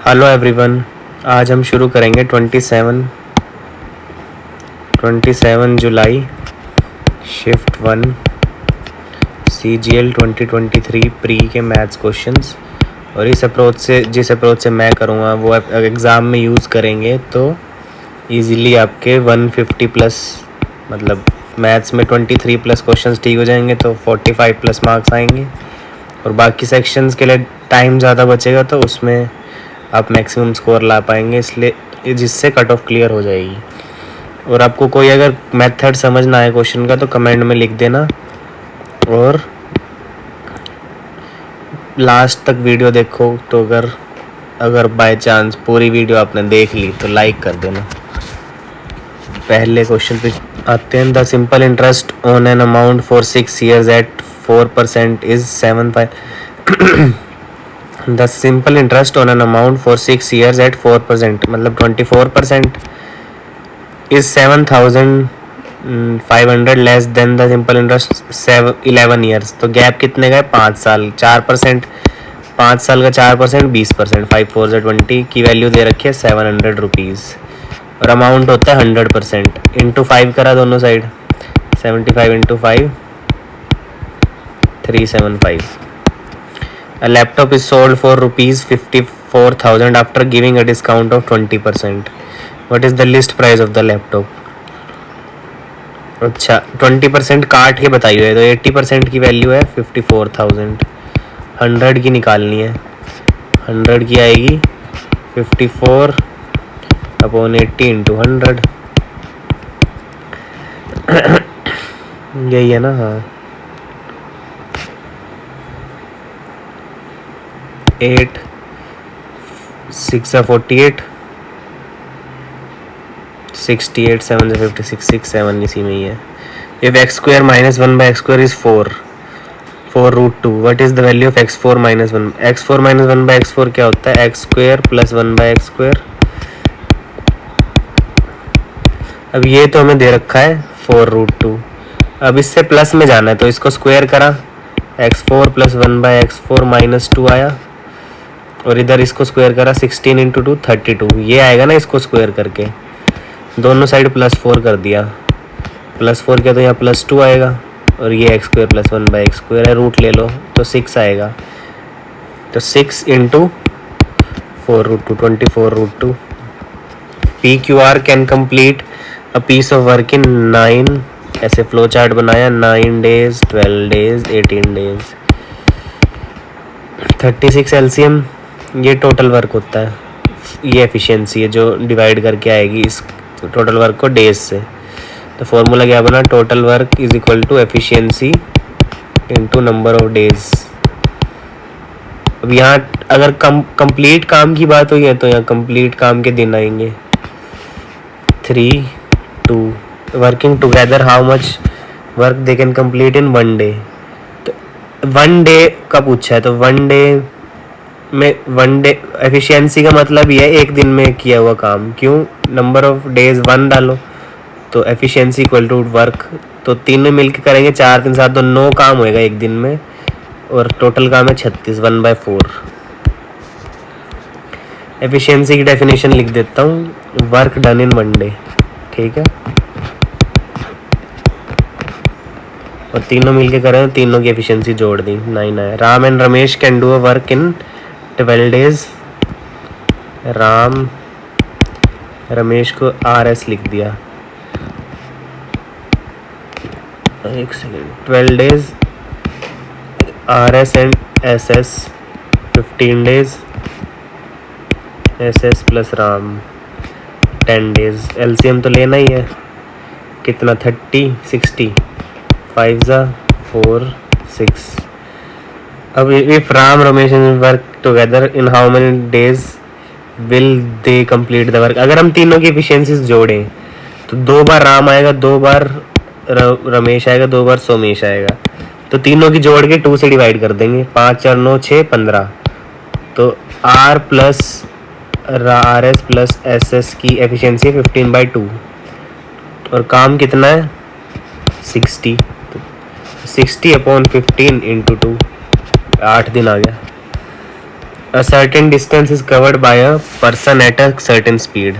Hello everyone, आज हम शुरू करेंगे 27 जुलाई शिफ्ट 1 CGL 2023 प्री के मैथ्स क्वेश्चंस। और जिस अप्रोच से मैं करूँगा वो एग्ज़ाम में यूज़ करेंगे तो इजीली आपके 150 प्लस, मतलब मैथ्स में 23 प्लस क्वेश्चंस ठीक हो जाएंगे तो 45 प्लस मार्क्स आएंगे। और बाकी सेक्शंस के लिए टाइम ज़्यादा बचेगा तो उसमें आप मैक्सिमम स्कोर ला पाएंगे, इसलिए जिससे कट ऑफ क्लियर हो जाएगी। और आपको कोई अगर मेथड समझ ना आए क्वेश्चन का तो कमेंट में लिख देना, और लास्ट तक वीडियो देखो। तो अगर बाय चांस पूरी वीडियो आपने देख ली तो लाइक कर देना। पहले क्वेश्चन पे आते हैं। The simple interest on an amount for 6 years at 4% is 7.5। The simple interest on an amount for 6 years at 4%, मतलब 24%, is 7,500 less than the simple interest 11 years। तो गैप कितने का है? 5 साल। 4%, 5 साल का 4% 20%, 5 4 20 की वैल्यू दे रखी है 700 रुपीज़। और अमाउंट होता है 100%। इंटू 5 करा दोनों side, 75 into 5 375। A laptop is sold for rupees 54,000 after giving a discount of 20%. What is the list price of the laptop? अच्छा, 20% काट के बताइए तो 80% की वैल्यू है 54,000। 100 की निकालनी है। 100 की आएगी 54/80 इंटू 100। यही है ना? हाँ, 8 6 48, 68 7 56, 6 7 इसी में ही है। If x² - 1 by x² is 4 √2, what is the value of x4 - 1? x4 - 1 by x4 क्या होता है? x² + 1 by x²। अब ये तो हमें दे रखा है 4 √2। अब इससे प्लस में जाना है तो इसको स्क्वायर करा, x4 + 1 by x4 - 2 आया। और इधर इसको स्क्वायर करा, 16 इंटू 2 32। ये आएगा ना, इसको स्क्वायर करके दोनों साइड +4 कर दिया। +4 किया तो यहाँ +2 आएगा। और ये x² + 1 by x² है, रूट ले लो तो 6 आएगा। तो 6 into 4 √2, 24 √2। PQR can complete a piece of work in 9, ऐसे फ्लो चार्ट बनाया, 9 days, 12 days, 18 days। 36 LCM ये टोटल वर्क होता है। ये एफिशिएंसी है जो डिवाइड करके आएगी इस टोटल वर्क को डेज से। तो फॉर्मूला क्या बना? Total work is equal to efficiency into number of days. अब यहाँ अगर कंप्लीट काम की बात हुई है तो यहाँ कंप्लीट काम के दिन आएंगे 3 2। Working together how much work they can complete in 1 day। तो 1 day का पूछा है तो 1 day में 1 day एफिशिएंसी का मतलब ये है एक दिन में किया हुआ काम। क्यों? नंबर ऑफ डेज 1 डालो तो एफिशिएंसी इक्वल टू वर्क। तो तीनों मिलके करेंगे, 4 3 7 तो 9 काम होएगा एक दिन में। और टोटल काम है 36, 1/4। एफिशिएंसी की डेफिनेशन लिख देता हूँ, वर्क डन इन 1 day। ठीक है, और तीनों मिलके करें, तीनों की एफिशिएंसी जोड़ दी, 9 आया। Ram and Ramesh can do a work in 12 days। Ram Ramesh को RS लिख दिया, एक second. 12 days RS and SS, 15 days SS plus Ram, 10 days। LCM तो लेना ही है, कितना? 30 60, 5 4 6। अब if Ram Ramesh work together in how many days will they complete the work? अगर हम तीनों की एफिशिएंसीज जोड़ें तो 2 बार राम आएगा, 2 बार रमेश आएगा, 2 बार सोमेश आएगा। तो तीनों की जोड़ के 2 से डिवाइड कर देंगे, 5 4 9 6 15। तो R plus RS plus SS की एफिशिएंसी 15/2। और काम कितना है? 60। तो 60/15 इंटू 2, 8 दिन आ गया। A certain distance is covered by a person at a certain speed.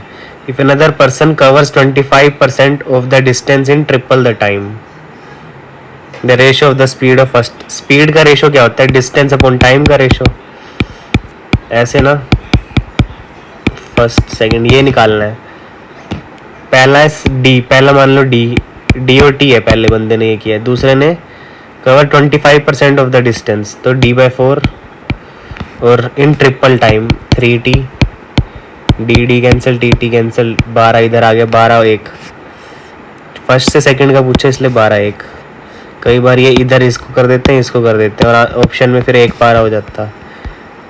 If another person covers 25% of the distance in triple the time, the ratio of the speed of first. Speed का ratio क्या होता है? Distance upon time का ratio, ऐसे ना, first second ये निकालना है। पहला डी, पहला मान लो डी, डी और टी है, पहले बंदे ने ये किया है, दूसरे ने कवर 25% ऑफ द डिस्टेंस, तो d/4 और in triple time 3t, D cancel, T cancel, 12 इधर आ गया, 12 और 1, फर्स्ट से सेकंड का पूछा इसलिए 12 1। कई बार ये इधर इसको कर देते हैं, इसको कर देते हैं, और ऑप्शन में फिर 1 12 हो जाता।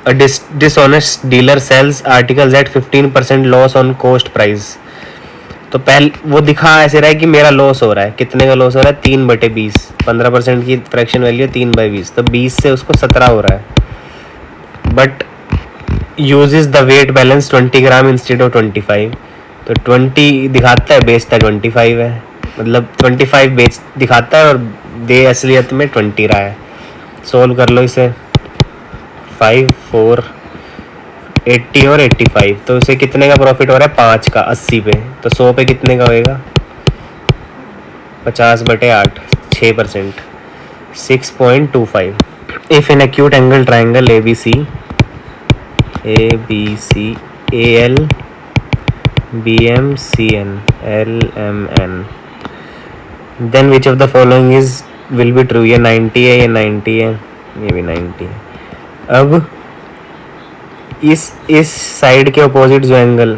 A dishonest dealer sells articles at 15% loss on cost price. तो पहले वो दिखा ऐसे रहा है कि मेरा लॉस हो रहा है, कितने का लॉस हो रहा है? 3/20, 15% की फ्रैक्शन वैल्यू 3/20, तो 20 से उसको 17 हो रहा है। But uses the weight balance 20 gram instead of 25, तो 20 दिखाता है, बेचता 25 है, मतलब 25 बेच दिखाता है और दे असलियत में 20 रहा है। सोल्व कर लो इसे, 5 4 80 और 85, तो उसे कितने का प्रॉफिट हो रहा है? 5 का 80 पे, तो 100 पे कितने का होएगा? 50/8, 6%, 6.25। If in acute angle triangle ABC AL BM CN LMN, then which of the following is will be true? ये 90 है, ये 90 है, ये भी 90 है। अब इस साइड के अपोजिट जो एंगल,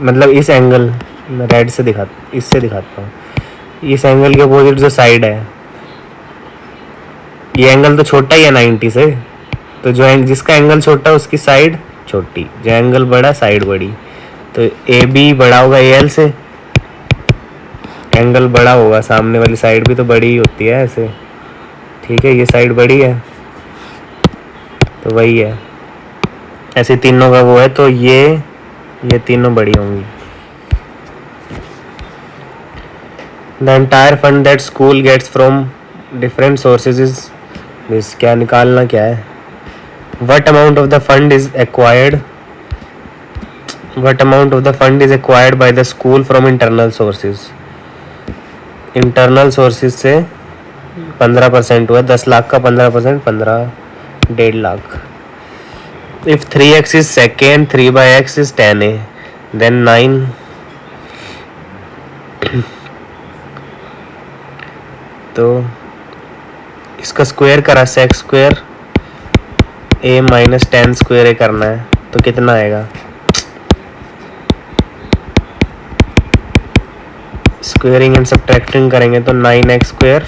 मतलब इस एंगल रेड से इससे दिखाता हूँ, इस एंगल के अपोजिट जो साइड है, ये एंगल तो छोटा ही है 90 से, तो जो जिसका एंगल छोटा है उसकी साइड छोटी, जो एंगल बड़ा साइड बड़ी, तो AB बड़ा होगा AL से, एंगल बड़ा होगा, सामने वाली साइड भी तो बड़ी ही होती है ऐसे, ठीक है, ये साइड बड़ी है तो वही है, ऐसे तीनों का वो है, तो ये तीनों बड़ी होंगी। The entire fund that school gets from different sources is this. क्या निकालना क्या है? What amount of the fund is acquired, what amount of the fund is acquired by the school from internal sources. Internal sources से 15% हुआ, 10 लाख का 15%, 15, 1.5 lakh. If 3x is secant, 3/x is tan A, then 9 तो इसका square करा, sec square A minus tan square A करना है, तो कितना आएगा? स्क्वेयरिंग एंड सब्ट्रैक्टिंग करेंगे तो 9x square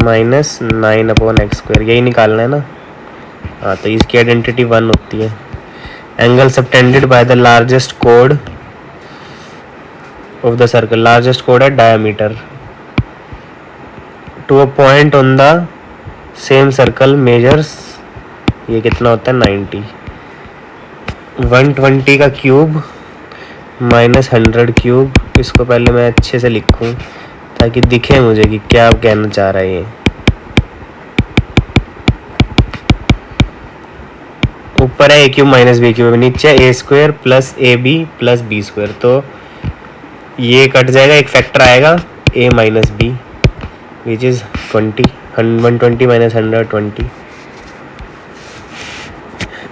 minus 9/x square, यही निकालना है ना। हाँ, तो इसकी आइडेंटिटी 1 होती है। Angle subtended by the largest code of the circle, largest code है diameter, to a point on the same circle measures, ये कितना होता है? 90। 120 का क्यूब माइनस 100 क्यूब, इसको पहले मैं अच्छे से लिखूं ताकि दिखे मुझे कि क्या कहना चाह रहा है ये। ऊपर है a³ माइनस b³, नीचे a square plus AB plus b square, तो ये कट जाएगा, एक फैक्टर आएगा a minus b which is 20, 120 minus 120।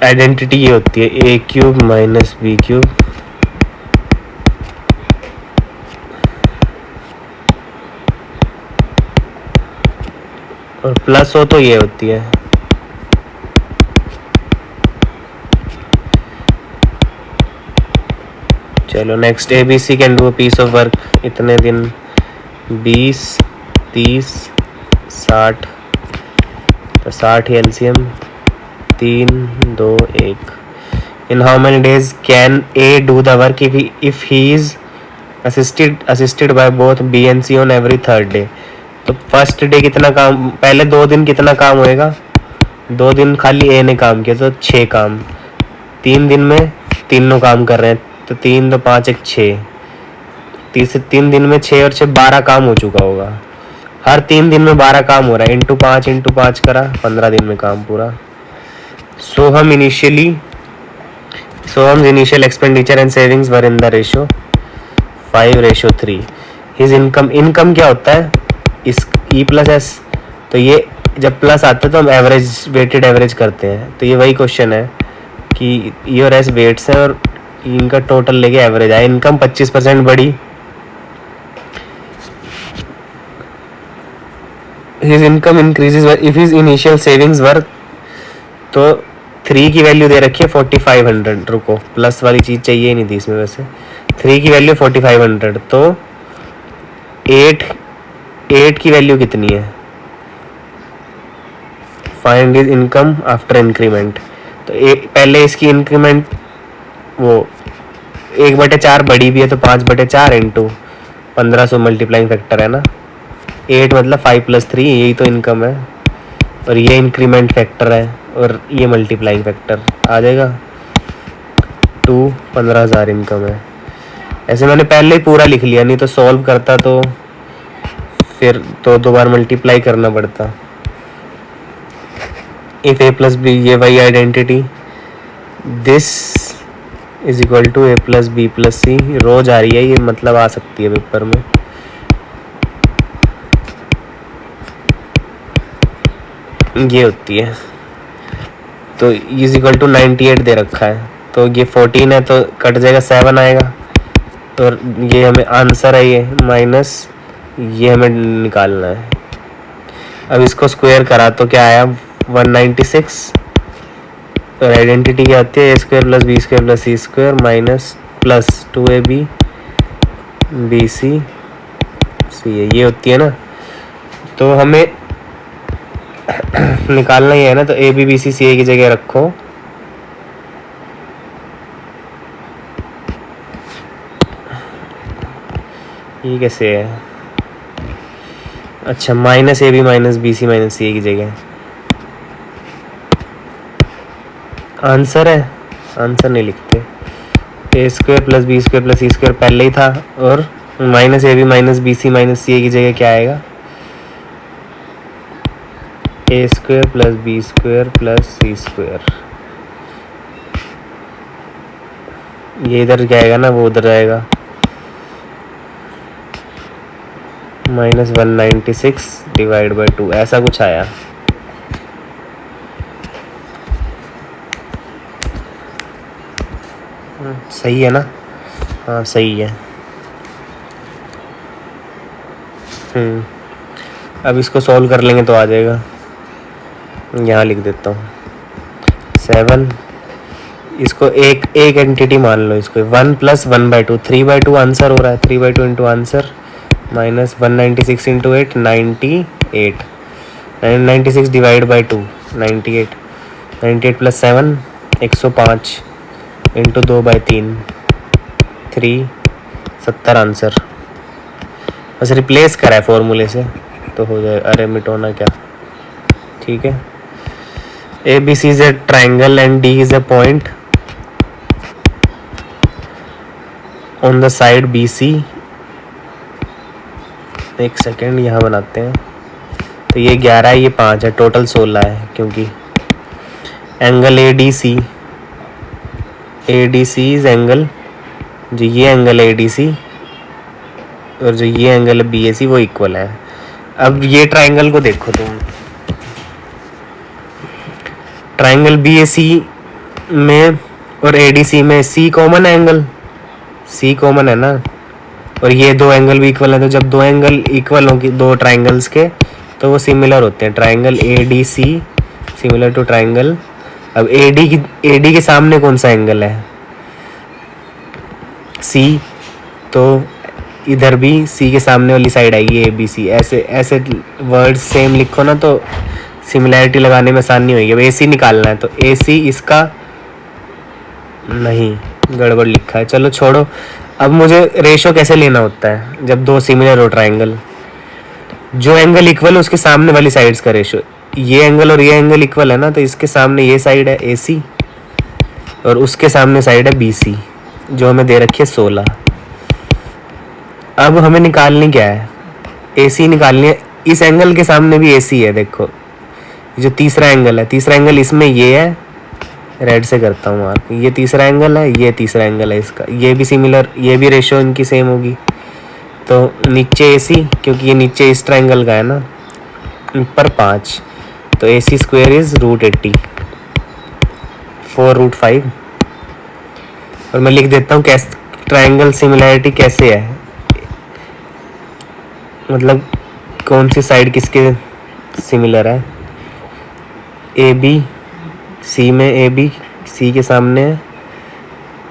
Identity ये होती है a³ माइनस b³, और प्लस हो तो ये होती है। चलो next, ABC can do a piece of work, इतने दिन 20 30 60, तो 60 ही LCM, 3 2 1। In how many days can A do the work if he is assisted by both B and C on every third day. तो first day कितना काम, पहले 2 दिन कितना काम होएगा? 2 दिन खाली A ने काम किया, तो 6 काम, 3 दिन में तीनों काम कर रहे हैं, तो 3 2 5 1 6, 3 दिन में 6 और 6 12 काम हो चुका होगा। हर 3 दिन में 12 काम हो रहा है, इंटू 5 करा, 15 दिन में काम पूरा। Soham's initial expenditure and savings were in the ratio 5:3. His income क्या होता है इस E प्लस एस, तो ये जब प्लस आता है तो हम एवरेज वेटेड एवरेज करते हैं, तो ये वही क्वेश्चन है कि E और एस वेट्स हैं और इनका टोटल लेके एवरेज आया। इनकम 25% बढ़ी, his income increases if his initial savings were, तो 3 की वैल्यू दे रखी है 4500, रुको प्लस वाली चीज़ चाहिए नहीं थी इसमें, वैसे 3 की वैल्यू 4500, तो 8 की वैल्यू कितनी है, find his income after increment. तो पहले इसकी इंक्रीमेंट वो 1/4 बड़ी भी है, तो 5/4 इंटू 1500 मल्टीप्लाइंग फैक्टर है ना, 8 मतलब 5 + 3, यही तो इनकम है, और ये इंक्रीमेंट फैक्टर है और ये मल्टीप्लाइंग फैक्टर आ जाएगा 2, 15,000 इनकम है। ऐसे मैंने पहले ही पूरा लिख लिया, नहीं तो सॉल्व करता तो फिर तो 2 बार मल्टीप्लाई करना पड़ता। इफ a + b, ये वही identity, this is equal to a + b + c, रोज आ रही है ये, मतलब आ सकती है पेपर में। ये होती है, तो इज इक्वल टू 98 दे रखा है, तो ये 14 है तो कट जाएगा 7 आएगा, और ये हमें आंसर है, ये माइनस ये हमें निकालना है। अब इसको स्क्वायर करा तो क्या आया 196, और आइडेंटिटी क्या होती है, a² + b² + c² minus plus 2ab bc c, ये होती है ना, तो हमें निकालना ही है ना, तो A B B C C a की जगह रखो, ये कैसे है, अच्छा minus a b minus b c minus c a की जगह आंसर है, आंसर नहीं लिखते, a² + b² + c² पहले ही था, और minus a b minus b c minus c a की जगह क्या आएगा, a² + b² + c², ये इधर क्या आएगा ना, वो उधर आएगा, -196 / 2, ऐसा कुछ आया। सही है ना, हाँ सही है। अब इसको सॉल्व कर लेंगे तो आ जाएगा, यहाँ लिख देता हूँ 7, इसको एक एंटिटी मान लो, इसको 1 + 1/2, 3/2 आंसर हो रहा है, 3/2 into answer minus 196 into 8 98, 96 / 2 98, 98 + 7 105 into 2/3 3 70 answer. बस रिप्लेस करा है फॉर्मूले से तो हो जाए, अरे मिटोना क्या, ठीक है। A B C is a triangle and D is a point on the side B C, एक सेकेंड यहाँ बनाते हैं, तो ये 11 है, ये 5 है, टोटल 16 है, क्योंकि angle A D C is angle, जो ये एंगल ए डी सी और जो ये एंगल है बी ए सी वो इक्वल है। अब ये ट्राइंगल को देखो तुम, ट्राइंगल बी ए सी में और ए डी सी में सी कॉमन है, एंगल सी कॉमन है ना, और ये दो एंगल भी इक्वल है, तो जब दो एंगल इक्वल होंगे दो ट्राइंगल्स के तो वो सिमिलर होते हैं, triangle A D C similar to triangle. अब ए डी के सामने कौन सा एंगल है, सी, तो इधर भी सी के सामने वाली साइड आएगी ए बी सी, ऐसे वर्ड सेम लिखो ना तो सिमिलैरिटी लगाने में आसानी होगी। अब ए सी निकालना है, तो ए सी इसका नहीं, गड़बड़ लिखा है, चलो छोड़ो। अब मुझे रेशो कैसे लेना होता है जब दो सिमिलर हो ट्राइंगल, जो एंगल इक्वल है उसके सामने वाली साइड्स का रेशो, ये एंगल और ये एंगल इक्वल है ना, तो इसके सामने ये साइड है ए सी और उसके सामने साइड है बी सी, जो हमें दे रखी है 16। अब हमें निकालनी क्या है, ए सी निकालनी है, इस एंगल के सामने भी ए सी है, देखो जो तीसरा एंगल है, तीसरा एंगल इसमें ये है रेड से करता हूँ मार्क। ये तीसरा एंगल है, ये तीसरा एंगल है इसका, ये भी सिमिलर, ये भी रेशो इनकी सेम होगी। तो नीचे AC, क्योंकि ये नीचे इस ट्रायंगल का है ना, ऊपर 5, तो AC स्क्वायर इज √80, 4√5। और मैं लिख देता हूँ कैसे ट्रायंगल सिमिलैरिटी कैसे है, मतलब कौन सी साइड किसके सिमिलर है। AB C में AB C के सामने है,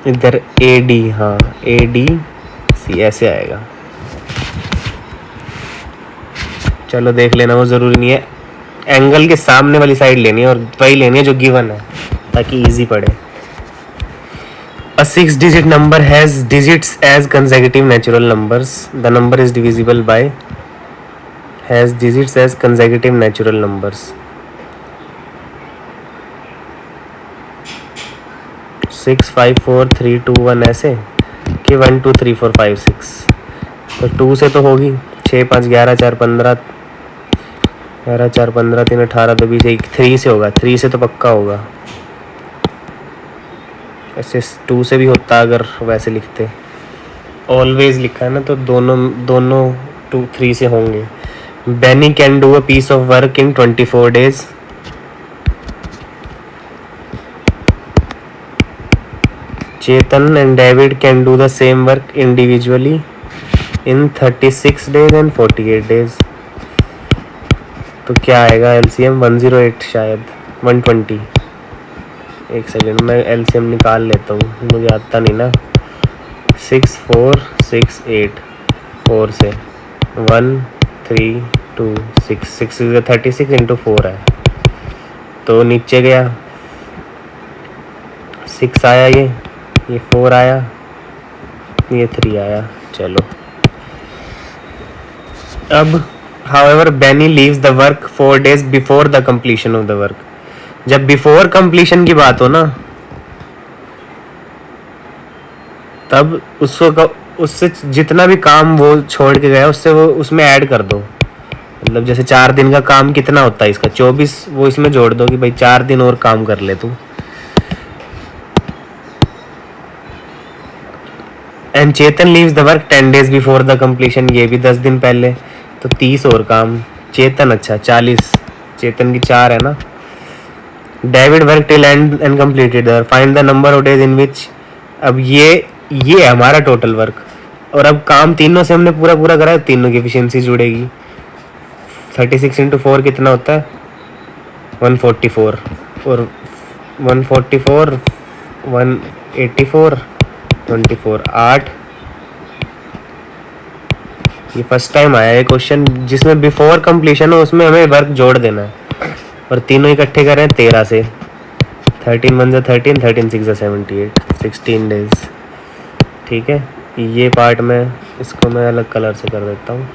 इधर AD, हाँ AD C ऐसे आएगा। चलो देख लेना, वो ज़रूरी नहीं है, एंगल के सामने वाली साइड लेनी है और वही लेनी है जो गिवन है, ताकि इजी पड़े। A 6-digit number has digits as consecutive natural numbers. The number is divisible by has digits as consecutive natural numbers. 6 5 4 3 2 1 ऐसे कि 1 2 3 4 5 6, तो 2 से तो होगी, 6 5 11 4 15, 11 4 15 3 18 तो 20, 3 से होगा, 3 से तो पक्का होगा। ऐसे 2 से भी होता अगर वैसे लिखते, ऑलवेज लिखा है ना, तो दोनों 2 3 से होंगे। Benny can do a piece of work in 24 days. Chetan and David can do the same work individually in 36 days and 48 days. तो क्या आएगा LCM? 108 शायद 120। एक सेकेंड, मैं LCM निकाल लेता हूँ, मुझे आता नहीं ना। 6 4 6 8, 4 से 1 3 2 6, 6 36 इंटू 4 है, तो नीचे गया 6 आया, ये 4 आया, ये 3 आया। चलो अब however Benny leaves the work 4 days before the completion of the work. जब बिफोर कंप्लीशन की बात हो ना, तब उससे जितना भी काम वो छोड़ के गया उससे वो उसमें ऐड कर दो। मतलब जैसे 4 दिन का काम कितना होता है इसका, 24, वो इसमें जोड़ दो कि भाई 4 दिन और काम कर ले तू। And Chetan leaves the work 10 days before the completion, ये भी 10 दिन पहले, तो 30 और काम चेतन, अच्छा 40, चेतन की 4 है ना। David work till and completed, find the number of days in which, अब ये है हमारा टोटल वर्क, और अब काम तीनों से हमने पूरा करा है, तीनों की एफिशिएंसी जुड़ेगी। 36 इंटू 4 कितना होता है? 144, और 144 184 24 8। ये फर्स्ट टाइम आया है क्वेश्चन जिसमें बिफोर कंप्लीशन हो, उसमें हमें वर्क जोड़ देना है, और तीनों इकट्ठे कर रहे हैं 13 से। 13 1 13, 13 6 78, 16 डेज। ठीक है, ये पार्ट में इसको मैं अलग कलर से कर देता हूँ।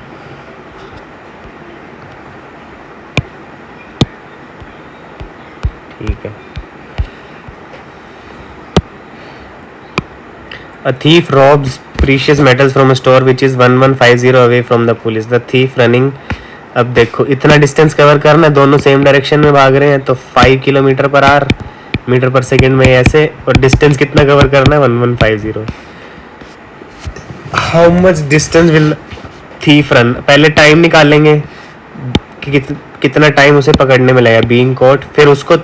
ठीक है, A thief robs precious metals from a store which is 1150 away from the police. The thief running, अब देखो इतना डिस्टेंस कवर करना है, दोनों सेम डायरेक्शन में भाग रहे हैं, तो 5 किलोमीटर पर आवर मीटर पर सेकेंड में ऐसे, और डिस्टेंस कितना कवर करना है? 1150। How much distance will thief run, पहले टाइम निकालेंगे कि कितना टाइम उसे पकड़ने में लगेगा बीइंग कॉट, फिर उसको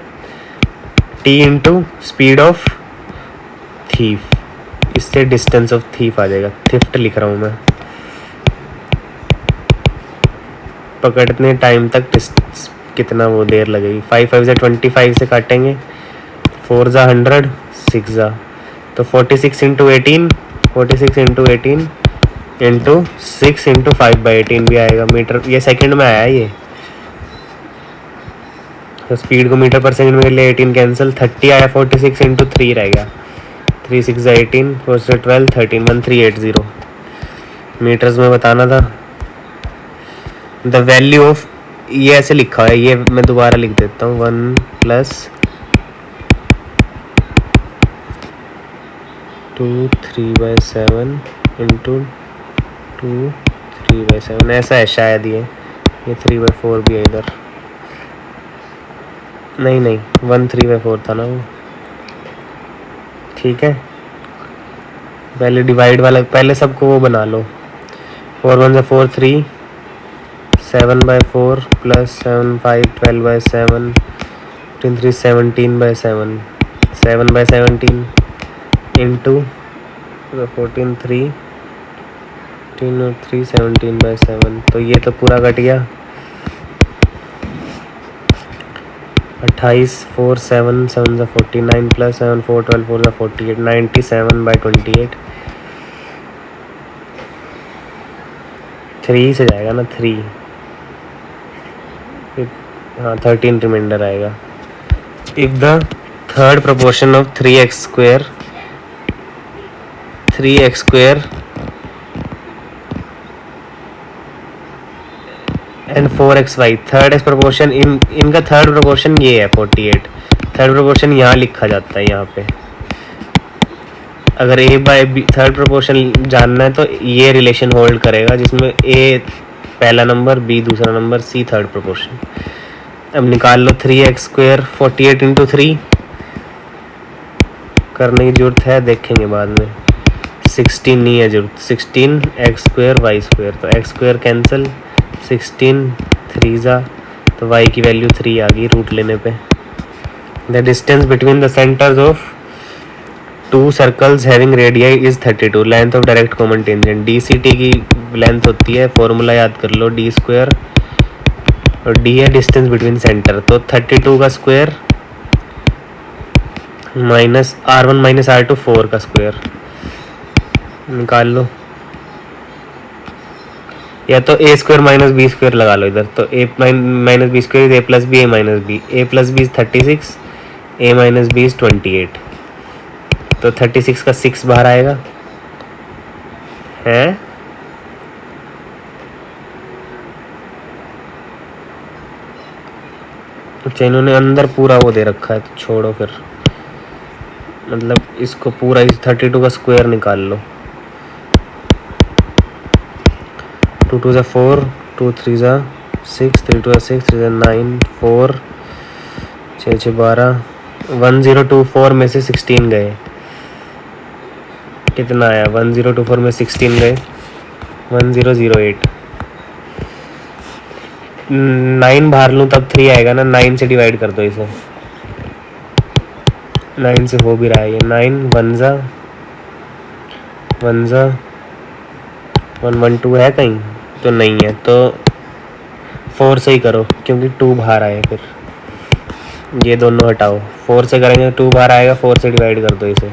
T into speed of thief, इससे डिस्टेंस ऑफ थीफ आ जाएगा। थिफ्ट लिख रहा हूँ मैं, पकड़ने टाइम तक कितना वो देर लगेगी। 5 5 से 25 से काटेंगे, 4 जा 100, 6 जा, तो 46 इंटू 18, 46 इंटू 18 इंटू 6 इंटू 5/18 भी आएगा मीटर, ये सेकंड में आया ये, तो स्पीड को मीटर पर सेकंड में ले 18 कैंसिल, 30 आया, 46 इंटू 3 रह गया, 3 6 18, 4 से 12 13, 1380 मीटर्स में बताना था। द वैल्यू ऑफ, ये ऐसे लिखा है, ये मैं दोबारा लिख देता हूँ, 1 + 2 3/7 इंटू 2 3/7 ऐसा है शायद, ये 3/4 भी है इधर, नहीं 1 3/4 था ना वो, ठीक है, पहले डिवाइड वाला, पहले सबको वो बना लो। 4 1 जा 4 3, 7/4 प्लस 7 5 12/7, 3 17/7, 7/17 इंटू 14 3 3 और 3 17/7। तो ये तो पूरा कट गया। 28 4 7 7 जा 49 प्लस 7 4 12 4 जा 48, 97/28। 3 से जाएगा ना 3, हाँ 13 रिमाइंडर आएगा। If the third proportion of 3x² and 4xy, third x proportion, इनका थर्ड प्रोपोर्शन ये है 48। थर्ड प्रोपोर्शन यहाँ लिखा जाता है, यहाँ पे अगर a by B third proportion जानना है तो ये रिलेशन होल्ड करेगा, जिसमें a पहला नंबर, b दूसरा नंबर, c थर्ड प्रोपोर्शन। अब निकाल लो 3x², 48 इंटू 3 करने की जरूरत है, देखेंगे बाद में। 16 नहीं है जरूरत, 16x² y², तो x² कैंसिल, 16 3 जा, तो y की वैल्यू 3 आ गई रूट लेने पे। The distance between the centres of 2 circles having radii is 32, length of direct common tangent. DCT की लेंथ होती है, फॉर्मूला याद कर लो, d² और d है डिस्टेंस बिटवीन सेंटर, तो 32 का square minus r1 minus r2 4 का स्क्वायर निकाल लो, या तो a² माइनस b² लगा लो इधर, तो a minus b² is a plus B, a minus B, a plus B is 36, a minus B is 28, तो 36 का 6 बाहर आएगा है। अच्छा इन्होंने अंदर पूरा वो दे रखा है, तो छोड़ो फिर, मतलब इसको पूरा इस 32 का स्क्वायर निकाल लो। 2 2 जा 4, 2 3 जा 6, 3 2 जा 6, 3 जा 9, 4 6 6 12, 1024 में से 16 गए, कितना आया? 1024 में 16 गए 1008। 9 बाहर लूँ तब 3 आएगा ना, 9 से डिवाइड कर दो इसे, 9 से हो भी रहा है ये। 9 1 जा 1 जा 1 1 2 है कहीं तो नहीं है, तो 4 से ही करो क्योंकि 2 बाहर आए, फिर ये दोनों हटाओ, 4 से करेंगे 2 बाहर आएगा, 4 से डिवाइड कर दो इसे।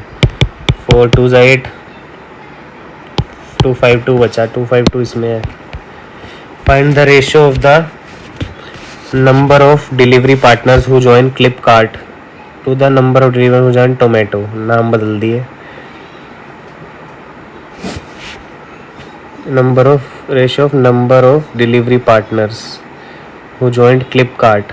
4 2 जा 8, 252 बचा, 252 इसमें है। Find the ratio of the number of delivery partners who join Flipkart to the number of delivery who join Tomato. नाम बदल दिए, number of ratio of number of delivery partners who joint Flipkart.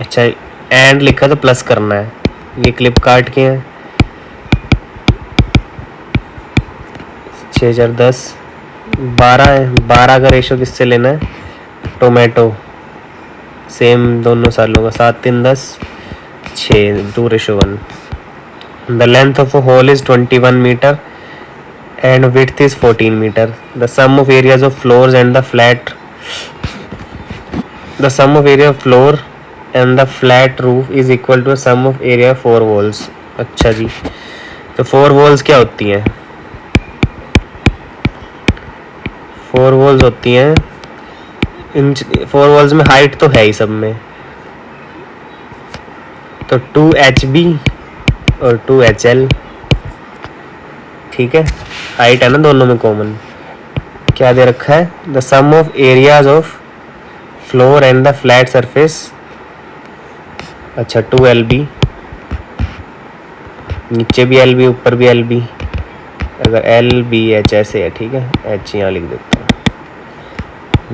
अच्छा and लिखा तो plus करना है, ये फ्लिपकार्ट के हैं। 6 4 10 12 है, 12 का रेशियो किससे लेना है? टोमेटो, सेम दोनों सालों का, 7 3 10 6 2:1। The length of a hole is 21 metre and width is 14 metre. The sum of areas of floors and the flat, the sum of area of floor and the flat roof is equal to sum of area 4 walls. अच्छा जी, तो 4 walls क्या होती हैं? 4 walls होती हैं, इन 4 walls में height तो है ही सब में, तो 2HB और 2HL, ठीक है, हाइट है ना दोनों में कॉमन। क्या दे रखा है? The sum of areas of floor and the flat surface, अच्छा 2LB, नीचे भी LB ऊपर भी LB, अगर LBH ऐसे है, ठीक है, H यहाँ लिख देता हूँ,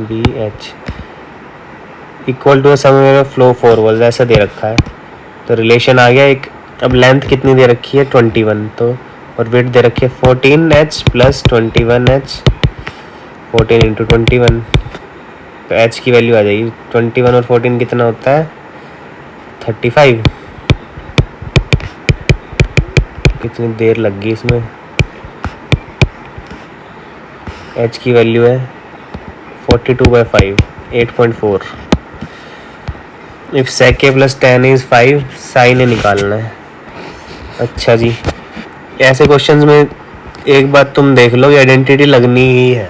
BH equal to sum of floor 4 walls, ऐसा दे रखा है, तो रिलेशन आ गया एक। अब लेंथ कितनी दे रखी है? 21, तो और विड्थ दे रखी है 14H प्लस 21H, 14 इंटू 21, तो H की वैल्यू आ जाएगी 21 और 14 कितना होता है? 35। कितनी देर लग गई इसमें। h की वैल्यू है 42/5, 8.4। If sec a plus tan a is 5, sin a निकालना है। अच्छा जी, ऐसे क्वेश्चंस में एक बात तुम देख लो, आइडेंटिटी लगनी ही है।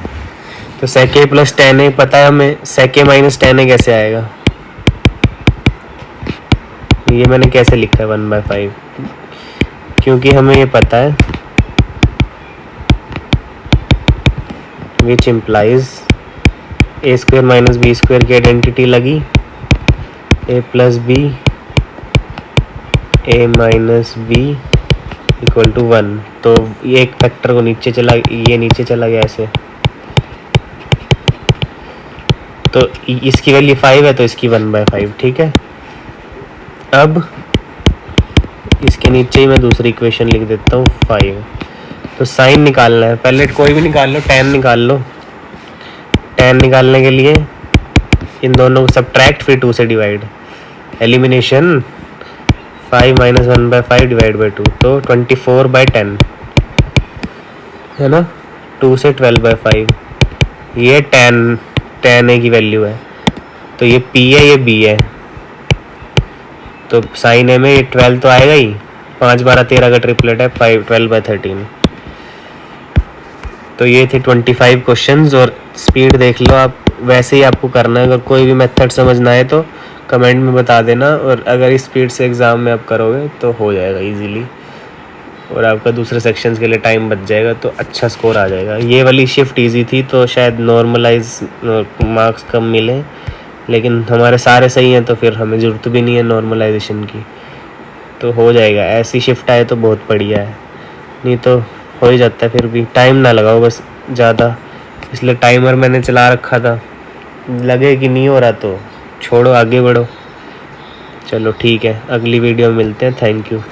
तो sec a plus tan a पता है हमें, sec a minus tan a कैसे आएगा? ये मैंने कैसे लिखा है 1/5, क्योंकि हमें ये पता है which implies a square minus b square की आइडेंटिटी लगी, a plus b a minus b equal to 1। तो ये एक फैक्टर को नीचे चला गया ऐसे। तो इसकी वैल्यू 5 है तो इसकी 1/5, ठीक है। अब इसके नीचे ही मैं दूसरी इक्वेशन लिख देता हूँ 5। तो साइन निकालना है, पहले कोई भी निकाल लो, tan निकाल लो। tan निकालने के लिए इन दोनों को सब्ट्रैक्ट, फिर 2 से divide, elimination 5 minus 1/5 divide by 2, तो 24/10 है ना। 2 से 12/5, ये tan a की वैल्यू है। तो ये p है, ये b है। तो साइन ए में ये 12 तो आएगा ही, 5 12 13 का ट्रिपलेट है, 12/13। तो ये थे 25 क्वेश्चंस। और स्पीड देख लो आप, वैसे ही आपको करना है। अगर कोई भी मेथड समझना है तो कमेंट में बता देना, और अगर इस स्पीड से एग्ज़ाम में आप करोगे तो हो जाएगा इजीली, और आपका दूसरे सेक्शंस के लिए टाइम बच जाएगा, तो अच्छा स्कोर आ जाएगा। ये वाली शिफ्ट इजी थी तो शायद नॉर्मलाइज मार्क्स कम मिले, लेकिन हमारे सारे सही हैं तो फिर हमें ज़रूरत भी नहीं है नॉर्मलाइजेशन की, तो हो जाएगा। ऐसी शिफ्ट आए तो बहुत बढ़िया है, नहीं तो हो ही जाता है। फिर भी टाइम ना लगाओ बस ज़्यादा, इसलिए टाइमर मैंने चला रखा था। लगे कि नहीं हो रहा तो छोड़ो, आगे बढ़ो। चलो ठीक है, अगली वीडियो में मिलते हैं। Thank you.